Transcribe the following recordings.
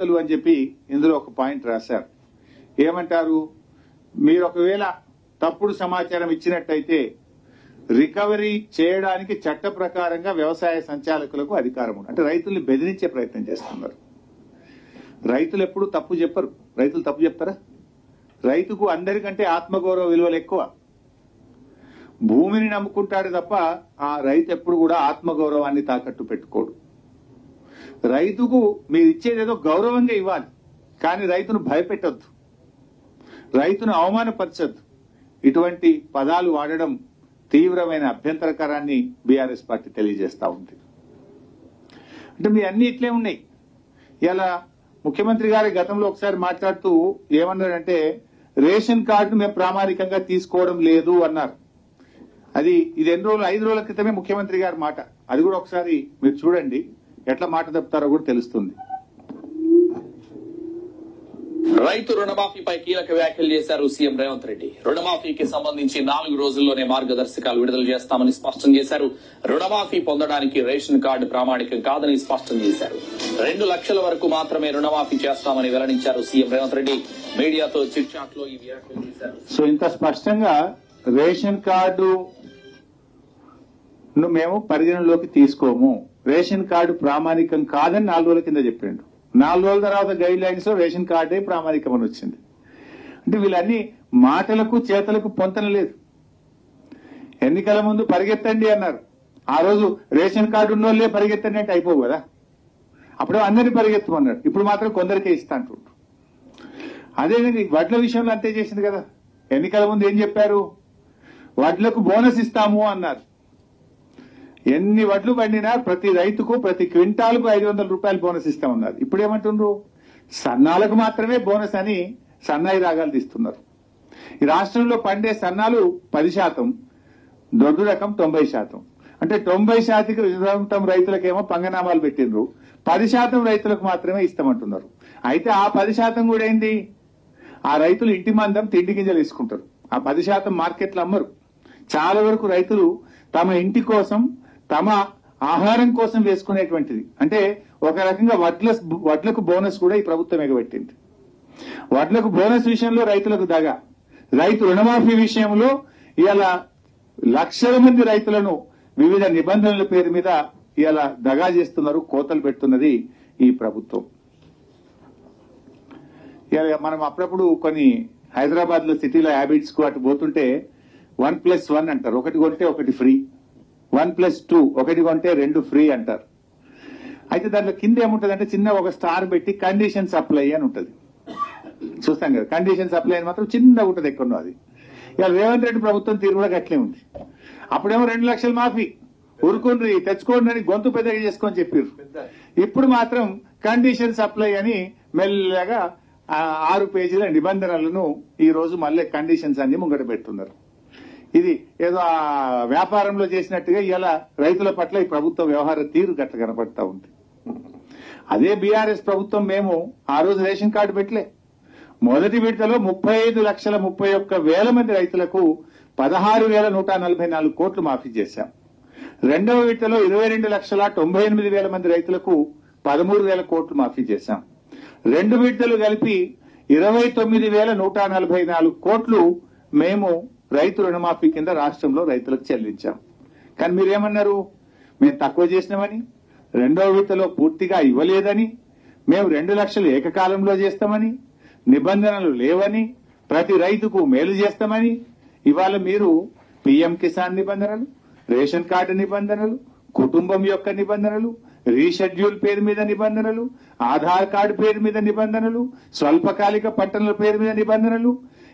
అని చెప్పి ఇందులో ఒక పాయింట్ రాశారు. ఏమంటారు, మీరు ఒకవేళ తప్పుడు సమాచారం ఇచ్చినట్టయితే రికవరీ చేయడానికి చట్ట ప్రకారంగా వ్యవసాయ సంచాలకులకు అధికారం ఉంది. అంటే రైతుల్ని బెదిరించే ప్రయత్నం చేస్తున్నారు. రైతులు ఎప్పుడు తప్పు చెప్పరు. రైతులు తప్పు చెప్తారా? రైతుకు అందరికంటే ఆత్మగౌరవ విలువలు ఎక్కువ. భూమిని నమ్ముకుంటాడు తప్ప ఆ రైతు ఎప్పుడు కూడా ఆత్మగౌరవాన్ని తాకట్టు పెట్టుకోడు. రైతుకు మీరు ఇచ్చేదేదో గౌరవంగా ఇవ్వాలి, కానీ రైతును భయపెట్టొద్దు, రైతును అవమానపరచొద్దు. ఇటువంటి పదాలు వాడడం తీవ్రమైన అభ్యంతరకరాన్ని బీఆర్ఎస్ పార్టీ తెలియజేస్తా ఉంది. అంటే మీ అన్ని ఇట్లే ఉన్నాయి. ఇలా ముఖ్యమంత్రి గారి గతంలో ఒకసారి మాట్లాడుతూ ఏమన్నారంటే, రేషన్ కార్డును మేము ప్రామాణికంగా తీసుకోవడం లేదు అన్నారు. ఇది ఎన్ని రోజులు, 5 రోజుల క్రితమే ముఖ్యమంత్రి గారి మాట. అది కూడా ఒకసారి మీరు చూడండి, ఎట్లా మాట తప్పుతారో కూడా తెలుస్తుంది. రైతు రుణమాఫీపై కీలక వ్యాఖ్యలు చేశారు సీఎం రేవంత్ రెడ్డి. రుణమాఫీకి సంబంధించి 4 రోజుల్లోనే మార్గదర్శకాలు విడుదల చేస్తామని స్పష్టం చేశారు. రుణమాఫీ పొందడానికి రేషన్ కార్డు ప్రామాణికం కాదని స్పష్టం చేశారు. 2 లక్షల వరకు మాత్రమే రుణమాఫీ చేస్తామని వెల్లడించారు సీఎం రేవంత్ రెడ్డి. మీడియాతో చిట్ చాట్ లో ఈ వ్యాఖ్యలు చేశారు. సో ఇంత స్పష్టంగా రేషన్ కార్డు మేము పరిగణలోకి తీసుకోము, రేషన్ కార్డు ప్రామాణికం కాదని 4 రోజుల కింద చెప్పిండు. 4 రోజుల తర్వాత గైడ్ లైన్స్ లో రేషన్ కార్డే ప్రామాణికం అని వచ్చింది. అంటే వీళ్ళన్ని మాటలకు చేతలకు పొంతన లేదు. ఎన్నికల ముందు పరిగెత్తండి అన్నారు. ఆ రోజు రేషన్ కార్డు ఉన్నోళ్లే పరిగెత్తండి అంటే అయిపోవు కదా. అప్పుడు అందరినీ పరిగెత్తమన్నారు. ఇప్పుడు మాత్రం కొందరికే ఇస్తా అంటుండ్రు. అదేవిధంగా వడ్ల విషయంలో అంతే చేసింది కదా. ఎన్నికల ముందు ఏం చెప్పారు, వడ్లకు బోనస్ ఇస్తాము అన్నారు. ఎన్ని వడ్లు పండినా ప్రతి రైతుకు ప్రతి క్వింటాల్కు 500 రూపాయలు బోనస్ ఇస్తామన్నారు. ఇప్పుడు ఏమంటుండ్రు, సన్నాలకు మాత్రమే బోనస్ అని సన్నాయి రాగాలు తీస్తున్నారు. ఈ రాష్ట్రంలో పండే సన్నాలు 10%, దొడ్డు రకం 90%. అంటే 90% రైతులకేమో పంగనామాలు పెట్టిండ్రు, 10% రైతులకు మాత్రమే ఇస్తామంటున్నారు. అయితే ఆ 10% కూడా ఏంది, ఆ రైతులు ఇంటి మందం తిండి గింజలు తీసుకుంటారు. ఆ 10% మార్కెట్లు అమ్మరు. చాలా వరకు రైతులు తమ ఇంటి కోసం, తమ ఆహారం కోసం వేసుకునేటువంటిది. అంటే ఒక రకంగా వడ్లకు బోనస్ కూడా ఈ ప్రభుత్వం ఎగబెట్టింది. వడ్లకు బోనస్ విషయంలో రైతులకు దగా, రైతు రుణమాఫీ విషయంలో ఇలా లక్షల మంది రైతులను వివిధ నిబంధనల పేరు మీద ఇలా దగా చేస్తున్నారు, కోతలు పెడుతున్నది ఈ ప్రభుత్వం. మనం అప్పుడప్పుడు కొన్ని హైదరాబాద్ లో సిటీలో హ్యాబిట్స్ కు అటు పోతుంటే 1+1 అంటారు. ఒకటి కొంటే ఒకటి ఫ్రీ, 1+2 ఒకటి కొంటే 2 ఫ్రీ అంటారు. అయితే దాంట్లో కింద ఏముంటది అంటే చిన్న ఒక స్టార్ పెట్టి కండిషన్ సప్లై అని ఉంటది. చూస్తాం కదా, కండిషన్ సప్లై అని మాత్రం చిన్నగా ఉంటది ఎక్కడో. అది ఇలా రేవంత్ రెడ్డి ప్రభుత్వం తీరు కూడా గట్లే ఉంది. అప్పుడేమో 2 లక్షల మాఫీ ఊరుకుండ్రి తెచ్చుకోండి అని గొంతు పెద్దగా చేసుకొని చెప్పారు. ఇప్పుడు మాత్రం కండిషన్ సప్లై అని మెల్లగా 6 పేజీల నిబంధనలను ఈ రోజు మళ్ళీ కండిషన్స్ అన్ని ముంగట పెడుతున్నారు. ఇది ఏదో ఆ వ్యాపారంలో చేసినట్టుగా ఇలా రైతుల పట్ల ఈ ప్రభుత్వ వ్యవహార తీరు గట్ల కనపడతా ఉంది. అదే బీఆర్ఎస్ ప్రభుత్వం మేము ఆ రోజు రేషన్ కార్డు పెట్టలే. మొదటి విడతలో 35,31,000 మంది రైతులకు 16,144 కోట్లు మాఫీ చేశాం. రెండవ విడతలో 22,98,000 మంది రైతులకు 13,000 కోట్లు మాఫీ చేశాం. 2 విడతలు కలిపి 29,144 కోట్లు మేము రైతు రుణమాఫీ కింద రాష్ట్రంలో రైతులకు చెల్లించాం. కానీ మీరేమన్నారు, మేము తక్కువ చేసినామని, రెండవ విడతలో పూర్తిగా ఇవ్వలేదని, మేము 2 లక్షలు ఏకకాలంలో చేస్తామని, నిబంధనలు లేవని, ప్రతి రైతుకు మేలు చేస్తామని. ఇవాళ మీరు పీఎం కిసాన్ నిబంధనలు, రేషన్ కార్డు నిబంధనలు, కుటుంబం యొక్క నిబంధనలు, రీషెడ్యూల్ పేరు మీద నిబంధనలు, ఆధార్ కార్డు పేరు మీద నిబంధనలు, స్వల్పకాలిక పట్టణాల పేరు మీద నిబంధనలు,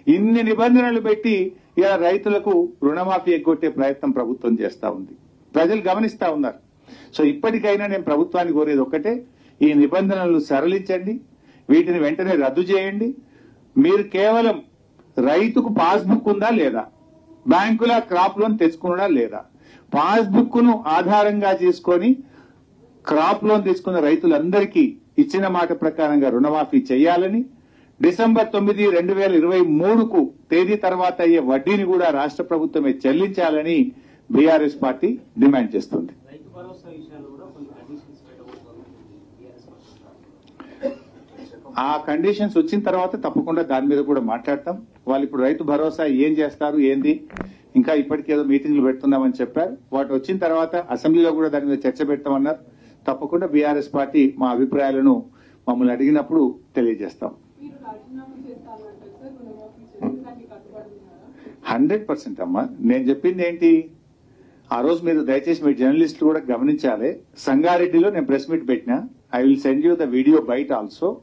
ఇన్ని నిబంధనలు పెట్టి ఇలా రైతులకు రుణమాఫీ ఎగ్గొట్టే ప్రయత్నం ప్రభుత్వం చేస్తా ఉంది. ప్రజలు గమనిస్తా ఉన్నారు. సో ఇప్పటికైనా నేను ప్రభుత్వాన్ని కోరేది ఒక్కటే, ఈ నిబంధనలను సరళించండి, వీటిని వెంటనే రద్దు చేయండి. మీరు కేవలం రైతుకు పాస్బుక్ ఉందా లేదా, బ్యాంకుల క్రాప్ లోన్ తెచ్చుకున్నాడా లేదా, పాస్బుక్ ను ఆధారంగా చేసుకొని క్రాప్ లోన్ తీసుకున్న రైతులందరికీ ఇచ్చిన మాట ప్రకారంగా రుణమాఫీ చేయాలని, డిసెంబర్ 9, 2023కు తేదీ తర్వాత అయ్యే వడ్డీని కూడా రాష్ట్ర ప్రభుత్వమే చెల్లించాలని బీఆర్ఎస్ పార్టీ డిమాండ్ చేస్తుంది. ఆ కండిషన్స్ వచ్చిన తర్వాత తప్పకుండా దాని మీద కూడా మాట్లాడతాం. వాళ్ళు ఇప్పుడు రైతు భరోసా ఏం చేస్తారు ఏంది ఇంకా ఇప్పటికేదో మీటింగ్లు పెడుతున్నామని చెప్పారు. వాటి వచ్చిన తర్వాత అసెంబ్లీలో కూడా దాని మీద చర్చ పెడతామన్నారు. తప్పకుండా బీఆర్ఎస్ పార్టీ మా అభిప్రాయాలను మమ్మల్ని అడిగినప్పుడు తెలియజేస్తాం. 100% అమ్మా. నేను చెప్పింది ఏంటి, ఆ రోజు మీరు దయచేసి మీ జర్నలిస్టులు కూడా గమనించాలి. సంగారెడ్డిలో నేను ప్రెస్ మీట్ పెట్టినా. I will send you the video bite also.